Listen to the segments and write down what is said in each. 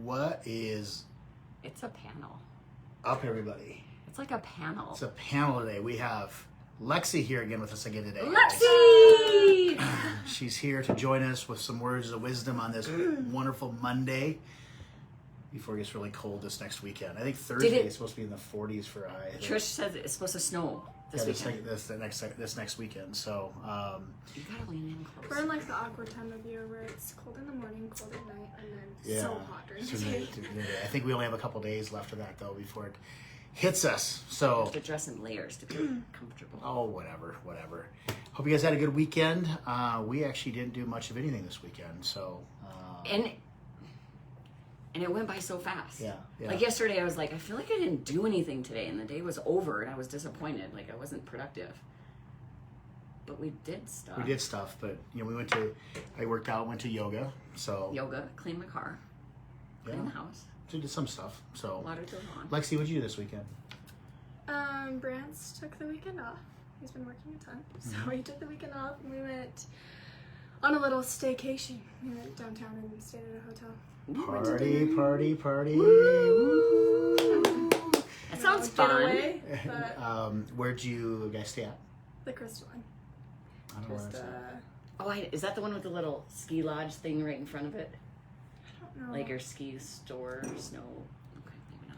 What is It's a panel. up, everybody? It's like a panel. It's a panel today. We have Lexi here again with us again today. Lexi! She's here to join us with some words of wisdom on this wonderful Monday before it gets really cold this next weekend. I think Thursday is supposed to be in the 40s for a high. Trish says it's supposed to snow this weekend. This next weekend. So You gotta lean in close. We're in like the awkward time of year where it's cold in the morning, cold at night, and then so hot during the day. I think we only have a couple days left of that though before it hits us. So You have to dress in layers to be comfortable. oh, whatever. Hope you guys had a good weekend. We actually didn't do much of anything this weekend, so And it went by so fast. Yeah. Like yesterday, I was like, I feel like I didn't do anything today, and the day was over, and I was disappointed. Like I wasn't productive. But we did stuff. We did stuff, but I worked out, went to yoga, so Yoga, cleaned my car, cleaned the house, so did some stuff. So watered the lawn. Lexi, what'd you do this weekend? Brant's took the weekend off. He's been working a ton, so he took the weekend off, and we went on a little staycation. We went downtown and stayed at a hotel. Party. Woo! That sounds fun. Away, but Where'd you guys stay at? the Crystal Inn. I don't know where Just it's at. Oh, is that the one with the little ski lodge thing right in front of it? I don't know. Like your ski store, snow. Okay, maybe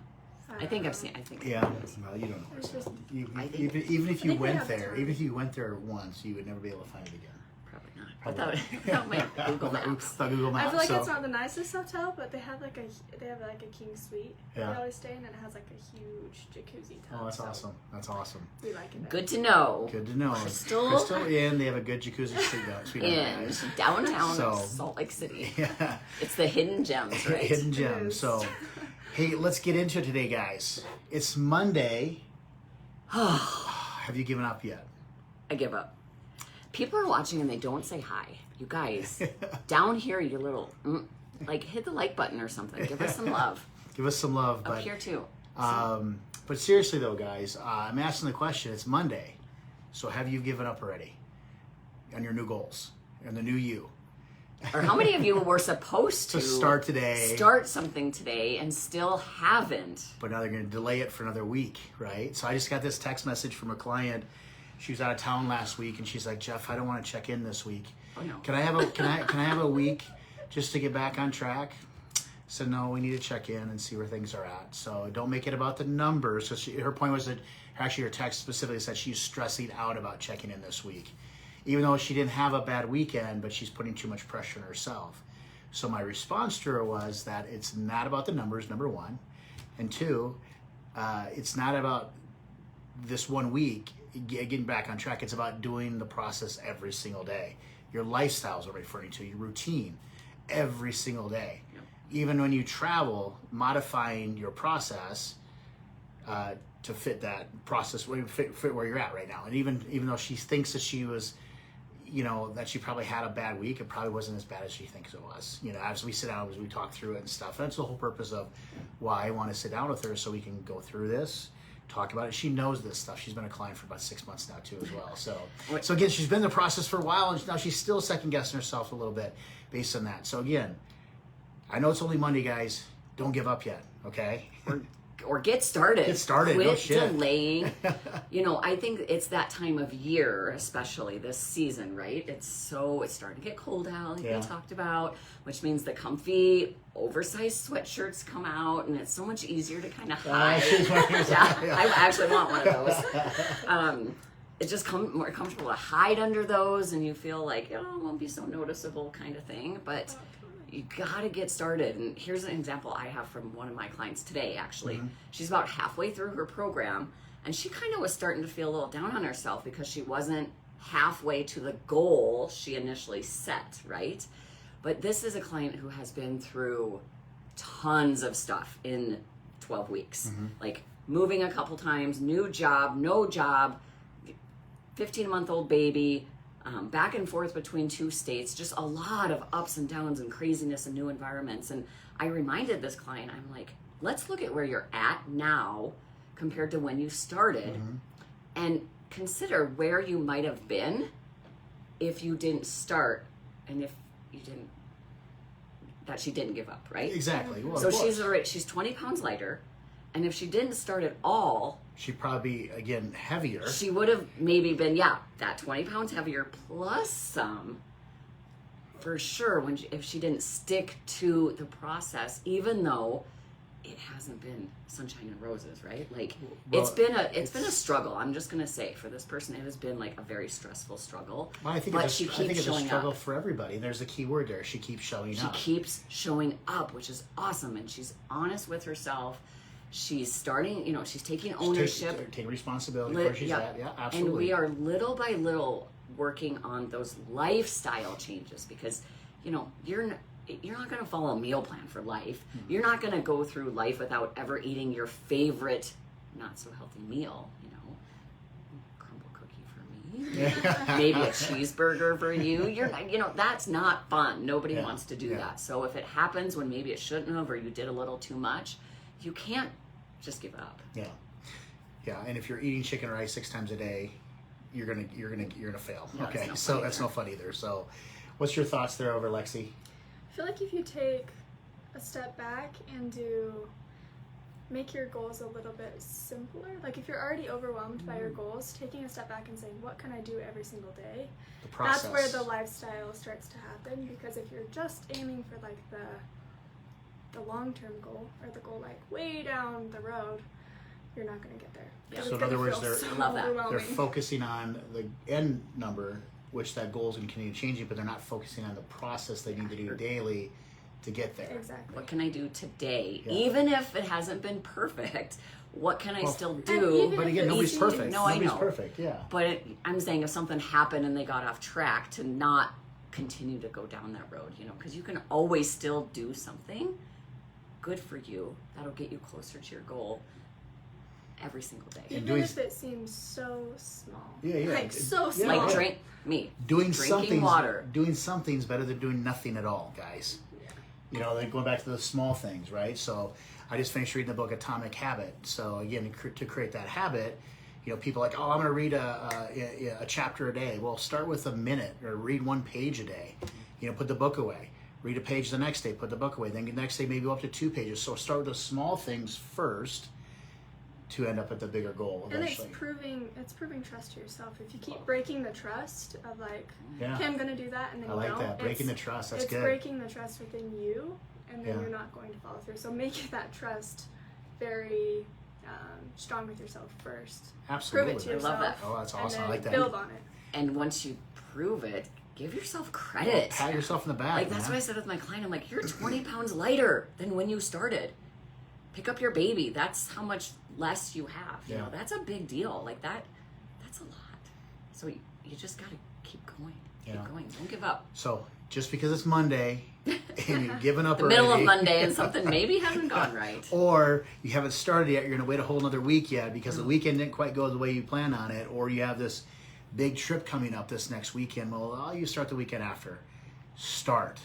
not. I think I've seen. I think. Yeah, well, you don't know. It's just Even if you think they went have the there, time. even if you went there once, you would never be able to find it again. Probably not. Probably. Without my Google Maps. Without Google Maps. I feel like so. it's not the nicest hotel, but they have like a king suite. Yeah. We always stay in, and it has like a huge jacuzzi tub. Oh, that's so awesome. That's awesome. We like it. Good to know. Good to know. Crystal Inn. They have a good jacuzzi suite In guys. downtown So- Salt Lake City. Yeah. It's the hidden gems, right? Hidden It gems. is. So, hey, let's get into it today, guys. It's Monday. Have you given up yet? I give up. People are watching and they don't say hi. You guys, down here, you little, like hit the like button or something. Give us some love. Give us some love. Up But here too. but seriously though, guys, I'm asking the question. It's Monday, so have you given up already on your new goals and the new you? Or how many of you were supposed to Start today, start something today and still haven't? but now they're going to delay it for another week, right? So I just got this text message from a client. She was out of town last week, and she's like, "Jeff, I don't want to check in this week. Oh no. Can I have a week just to get back on track?" So no, we need to check in and see where things are at. So don't make it about the numbers. So her point was that actually her text specifically said she's stressing out about checking in this week, even though she didn't have a bad weekend, but she's putting too much pressure on herself. So my response to her was that it's not about the numbers, number one, and two, it's not about this 1 week getting back on track. It's about doing the process every single day. Your lifestyles are referring to your routine every single day. Yep. Even when you travel, modifying your process to fit that process, fit where you're at right now. And even though she thinks that she was, that she probably had a bad week, it probably wasn't as bad as she thinks it was. As we sit down, as we talk through it and stuff. That's the whole purpose of why I want to sit down with her, so we can go through this, talk about it. She knows this stuff. She's been a client for about 6 months now too as well. So again, she's been in the process for a while, and now she's still second guessing herself a little bit based on that. So again, I know it's only Monday, guys. Don't give up yet, okay? Or get started. Get started. Quit No shit. delaying. I think it's that time of year, especially this season, right? It's starting to get cold out, like Yeah. we talked about, which means the comfy, oversized sweatshirts come out, and it's so much easier to kind of hide. Yeah, I actually want one of those. It's just more comfortable to hide under those, and you feel like, it won't be so noticeable kind of thing, but you gotta get started. And here's an example I have from one of my clients today, actually. Mm-hmm. She's about halfway through her program, and she kind of was starting to feel a little down on herself because she wasn't halfway to the goal she initially set, right? But this is a client who has been through tons of stuff in 12 weeks. Like moving a couple times, new job, no job, 15-month-old baby, back and forth between 2 states, just a lot of ups and downs and craziness and new environments. And I reminded this client, I'm like, let's look at where you're at now compared to when you started, and consider where you might have been if you didn't start, and if you didn't that she didn't give up, right? Exactly. Well, So of course. she's 20 pounds lighter, and if she didn't start at all, She'd probably be, again, heavier. she would have maybe been, that 20 pounds heavier plus some, for sure, if she didn't stick to the process, even though it hasn't been sunshine and roses, right? Like, Well, it's been a struggle. I'm just gonna say, for this person, it has been like a very stressful struggle. Well, I think but it's she I keeps think it's a showing struggle up. for everybody. There's a key word there. She keeps showing She up. keeps showing up, which is awesome, and she's honest with herself. She's starting, she's taking ownership. Take responsibility for where she's at. Yeah, absolutely. And we are little by little working on those lifestyle changes because, you're not going to follow a meal plan for life. Mm-hmm. You're not going to go through life without ever eating your favorite, not so healthy meal. Crumble cookie for me. Maybe a cheeseburger for you. That's not fun. Nobody wants to do that. So if it happens when maybe it shouldn't have, or you did a little too much, you can't just give up. Yeah. And if you're eating chicken rice 6 times a day, you're gonna fail. Yeah, okay, that's so no fun that's no fun either. So, what's your thoughts there over Lexi? I feel like if you take a step back and make your goals a little bit simpler, like if you're already overwhelmed by your goals, taking a step back and saying, what can I do every single day? The process. That's where the lifestyle starts to happen, because if you're just aiming for like the long-term goal, or the goal like way down the road, you're not going to get there. Yeah. So in other words, so love that. overwhelming. they're focusing on the end number, which that goal is going to continue changing, but they're not focusing on the process they need to do daily to get there. Exactly. What can I do today? Yeah. Even if it hasn't been perfect, what can I still and do? even But if again, it's nobody's easy- perfect. No, I Nobody's know. perfect. Yeah. But I'm saying if something happened and they got off track, to not continue to go down that road, because you can always still do something good for you that'll get you closer to your goal every single day. And Even doing- if it seems so small. Yeah. Like so Yeah. small. Like Doing drinking something's water. Doing something's better than doing nothing at all, guys. Then going back to the small things, right? So I just finished reading the book Atomic Habit. So again, to create that habit, people are like, oh, I'm going to read a chapter a day. Well, start with a minute, or read 1 page a day. Put the book away. Read a page the next day. Put the book away. Then the next day maybe go up to 2 pages. So start with the small things first to end up at the bigger goal And eventually. it's proving trust to yourself. If you keep breaking the trust of like, Yeah. okay, I'm gonna do that, and then I you like don't. that. Breaking the trust. That's it's good. breaking the trust within you, and then Yeah. you're not going to follow through. So make that trust very strong with yourself first. Absolutely. Prove it to I love yourself. that. Oh, that's and awesome. I then like that. Build on it. And once you prove it, give yourself credit. Pat yourself in the back. Like, that's man. what I said with my client. I'm like, you're 20 pounds lighter than when you started. Pick up your baby. That's how much less you have. Yeah. That's a big deal. Like that's a lot. So you just got to keep going. Keep Yeah. going. Don't give up. So just because it's Monday and you've given up The already, middle of Monday and something maybe hasn't gone right. or you haven't started yet, you're going to wait a whole another week yet because the weekend didn't quite go the way you planned on it, or you have this big trip coming up this next weekend. Well, you start the weekend after. Start.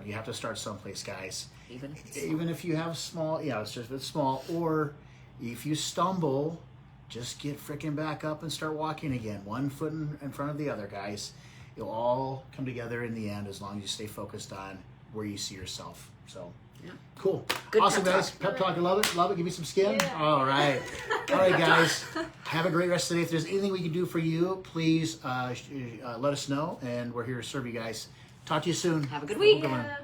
You have to start someplace, guys. Even If you have small, it's just it's small, or if you stumble, just get freaking back up and start walking again. 1 foot in front of the other, guys. It'll all come together in the end as long as you stay focused on where you see yourself. So, Yeah. cool. Good Awesome, pep guys. talk. Pep talk. I love it. Love it. Give me some skin. Yeah. All right. All right, guys. Have a great rest of the day. If there's anything we can do for you, please let us know, and we're here to serve you guys. Talk to you soon. Have a good week. Have a good one. Yeah.